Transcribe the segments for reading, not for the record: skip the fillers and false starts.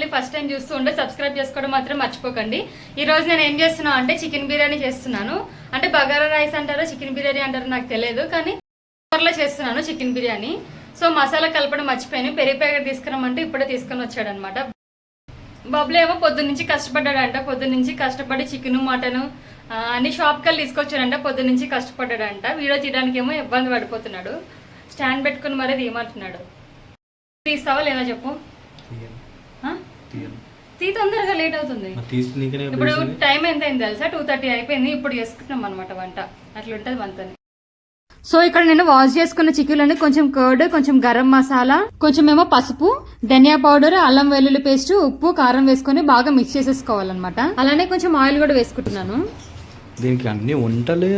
ఛానల్ని first time చూస్తూ ఉంటే సబ్స్క్రైబ్ చేసుకోవడం మాత్రం మర్చిపోకండి. ఈ రోజు నేను ఏం చేస్తున్నాను అంటే చికెన్ బిర్యానీ చేస్తున్నాను. అంటే బగారా రైస్ అంటారో చికెన్ బిర్యానీ అంటారో నాకు తెలియదు, కానీ కూరలో చేస్తున్నాను చికెన్ బిర్యానీ. సో మసాలా కలపడం మర్చిపోయాను. పెరుగు ప్యాకెట్ తీసుకురమ్మంటే ఇప్పుడే తీసుకొని వచ్చాడనమాట. బబ్లు ఏమో పొద్దున్నుంచి కష్టపడ్డాడంట. పొద్దున్నుంచి కష్టపడి చికెను మటను అన్ని షాప్కి వెళ్ళి తీసుకొచ్చాడంట. పొద్దున్నుంచి కష్టపడ్డాడంట. వీడియో తీయడానికి ఏమో ఇబ్బంది పడిపోతున్నాడు. స్టాండ్ పెట్టుకుని మరీ తీయమంటున్నాడు. తీస్తావా లేదా చెప్పు. తీ తొందరగా లేట్ అవుతుంది. ఇప్పుడు టైం ఎంత అయింది తెలుసా? 2:30 అయిపోయింది. ఇప్పుడు చేసుకుంటున్నాం అనమాట వంట. అట్లుంటది వంటని. సో ఇక్కడ నేను వాష్ చేసుకున్న చికెన్లని కొంచెం కర్డ్, కొంచెం గరం మసాలా, కొంచెం ఏమో పసుపు, ధనియా పౌడర్, అల్లం వెల్లుల్లి పేస్ట్, ఉప్పు, కారం వేసుకొని బాగా మిక్స్ చేసేసుకోవాలన్నమాట. అలానే కొంచెం ఆయిల్ కూడా వేసుకుంటున్నాను. దీనికి అన్ని వంటలు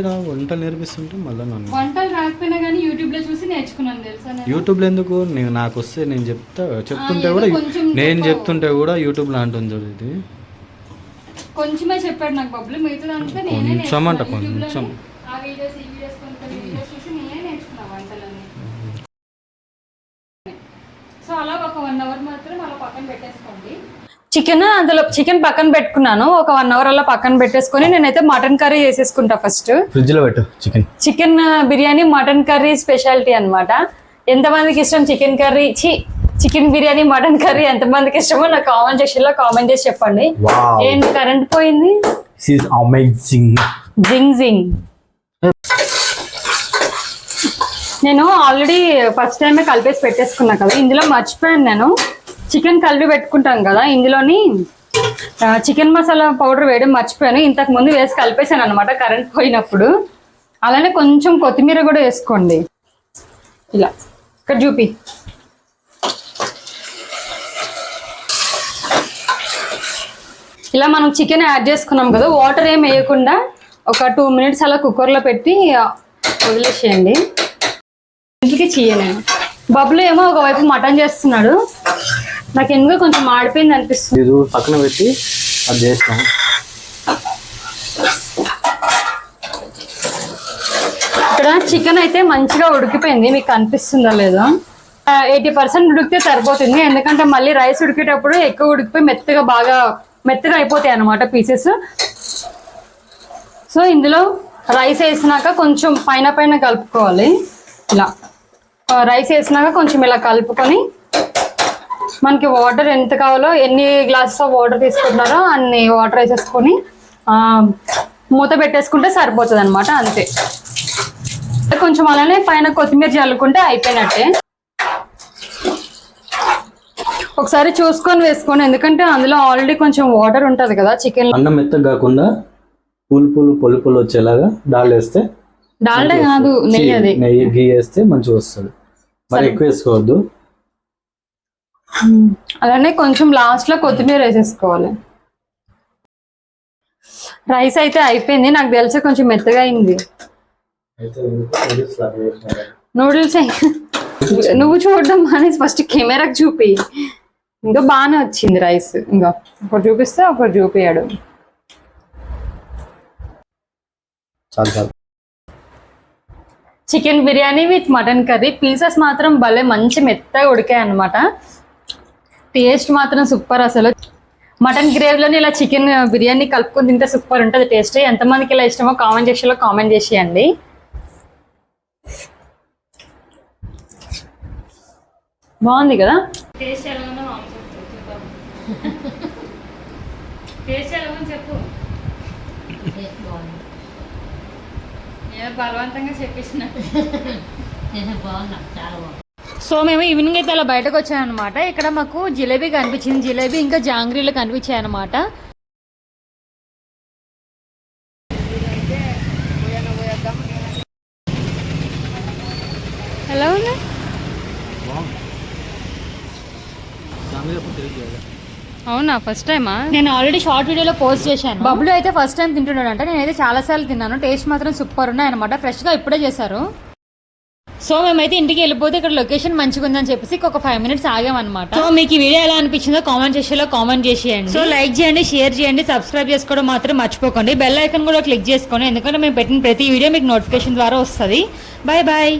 నేర్పిస్తుంటే మళ్ళీ వంటలు రాకపోయినా కానీ యూట్యూబ్ లో చూసి నేర్చుకున్నాను తెలుసా. యూట్యూబ్ లో ఎందుకు? నాకు వస్తే నేను చెప్తుంటే కూడా నేను చెప్తుంటే కూడా యూట్యూబ్ లో అంటుంది చూడు. ఇది కొంచెమే చెప్పాడు నాకు బబ్లు. మిగతా అంతా నేనే కొంచెం అంట కొంచెం ఆ వీడియోస్ ఈ వీడియోస్ కొన్ని వీడియోస్ చూసి నేనే నేర్చుకున్నా వంటలన్నీ. సో అలా ఒక 1 అవర్ మాత్రం అలా పక్కన పెట్టేసుకోండి. అందులో చికెన్ పక్కన పెట్టుకున్నాను. ఒక 1 అవర్ అలా పక్కన పెట్టేసుకొని నేనైతే మటన్ కర్రీ చేసేసుకుంటా. ఫస్ట్ ఫ్రిడ్జ్ లో పెట్టు. Chicken biryani mutton curry speciality అన్నమాట. ఎంతమందికి ఇష్టం chicken curry, chicken biryani mutton curry ఎంతమందికి ఇష్టమో నాకు కామెంట్ సెక్షన్ లో కామెంట్ చేసి చెప్పండి. ఏంటి కరెంట్ పోయింది? జింగ్ నేను ఆల్రెడీ ఫస్ట్ టైమే కలిపేసి పెట్టేసుకున్నా కదా. ఇందులో మర్చిపోయాను, నేను చికెన్ కలిపి పెట్టుకుంటాం కదా, ఇందులోని చికెన్ మసాలా పౌడర్ వేయడం మర్చిపోయాను. ఇంతకు ముందు వేసి కలిపేసాను అనమాట కరెంట్ పోయినప్పుడు. అలానే కొంచెం కొత్తిమీర కూడా వేసుకోండి. ఇలా ఇక్కడ చూపి. ఇలా మనం చికెన్ యాడ్ చేసుకున్నాం కదా, వాటర్ ఏం వేయకుండా ఒక 2 మినిట్స్ అలా కుక్కర్లో పెట్టి వదిలేసేయండి. ఇంటికి చేయలేను. బబ్లు ఏమో ఒకవైపు మటన్ చేస్తున్నాడు. నాకు ఎందుకో కొంచెం మాడిపోయింది అనిపిస్తుంది. పక్కన పెట్టి అది చేస్తాం. ఇక్కడ చికెన్ అయితే మంచిగా ఉడికిపోయింది. మీకు కనిపిస్తుందా లేదో? 80% ఉడికితే సరిపోతుంది. ఎందుకంటే మళ్ళీ రైస్ ఉడికేటప్పుడు ఎక్కువ ఉడికిపోయి మెత్తగా అయిపోతాయి అన్నమాట పీసెస్. సో ఇందులో రైస్ వేసినాక కొంచెం పైన కలుపుకోవాలి. ఇలా రైస్ వేసినాక కొంచెం ఇలా కలుపుకొని మనకి వాటర్ ఎంత కావాలో, ఎన్ని గ్లాసెస్ ఆఫ్ వాటర్ తీసుకుంటున్నారో అన్ని వాటర్ వేసేసుకొని మూత పెట్టేసుకుంటే సరిపోతుంది అనమాట. అంతే. కొంచెం అలానే పైన కొత్తిమీర చల్లుకుంటే అయిపోయినట్టే. ఒకసారి చూసుకొని వేసుకోండి, ఎందుకంటే అందులో ఆల్రెడీ కొంచెం వాటర్ ఉంటుంది కదా చికెన్. అన్నం మెత్తగా కాకుండా పొలు వచ్చేలాగా డాల్డా వేస్తే, డాల్డా కాదు నెయ్యి గీ వేస్తే మంచిగా వస్తుంది. మరి ఎక్కువ వేసుకోవద్దు. అలానే కొంచెం లాస్ట్ లో కొత్తిమీర వేసేసుకోవాలి. రైస్ అయితే అయిపోయింది. నాకు తెలిసి కొంచెం మెత్తగా అయింది. నూడిల్స్ నువ్వు చూడడం మానేసి ఫస్ట్ కెమెరాకి చూపి. ఇంకా బాగానే వచ్చింది రైస్. ఇంకా ఒకటి చూపిస్తే ఒకటి చూపియాడు. Chicken biryani with mutton curry. Pieces మాత్రం భలే మంచి మెత్తగా ఉడికాయి అనమాట. టేస్ట్ మాత్రం సూపర్. అసలు మటన్ గ్రేవీలోని ఇలా చికెన్ బిర్యానీ కలుపుకొని తింటే సూపర్ ఉంటుంది టేస్ట్. ఎంతమందికి ఇలా ఇష్టమో కామెంట్ సెక్షన్లో కామెంట్ చేసేయండి. బాగుంది కదా? టేస్ట్ ఎలా ఉందో టేస్ట్ ఎలా ఉందో చెప్పు. బలవంతంగా చెప్పేసిన. సో మేము ఈవినింగ్ అయితే అలా బయటకు వచ్చామన్నమాట. ఇక్కడ మాకు జిలేబీ కనిపించింది. జిలేబీ ఇంకా జాంగ్రీలు కనిపించాయి అనమాట. ఎలా ఉంది? అవునా? ఫస్ట్ టైమా? నేను ఆల్రెడీ షార్ట్ వీడియోలో పోస్ట్ చేశాను. బబ్లు అయితే ఫస్ట్ టైం తింటున్నాడు అంట. నేనైతే చాలా సార్లు తిన్నాను. టేస్ట్ మాత్రం సూపర్ ఉన్నాయి అనమాట. ఫ్రెష్ గా ఇప్పుడే చేశారు. సో మేమైతే ఇంటికి వెళ్ళిపోతే ఇక్కడ లొకేషన్ మంచిగా ఉందని చెప్పేసి ఒక 5 మినిట్స్ ఆగామన్నమాట. సో మీకు ఈ వీడియో ఎలా అనిపించిందో కామెంట్ సెక్షన్లో కామెంట్ చేసేయండి. సో లైక్ చేయండి, షేర్ చేయండి, సబ్స్క్రైబ్ చేసుకోవడం మాత్రం మర్చిపోకండి. బెల్ ఐకాన్ కూడా క్లిక్ చేసుకోండి, ఎందుకంటే మేము పెట్టిన ప్రతి వీడియో మీకు నోటిఫికేషన్ ద్వారా వస్తుంది. Bye bye.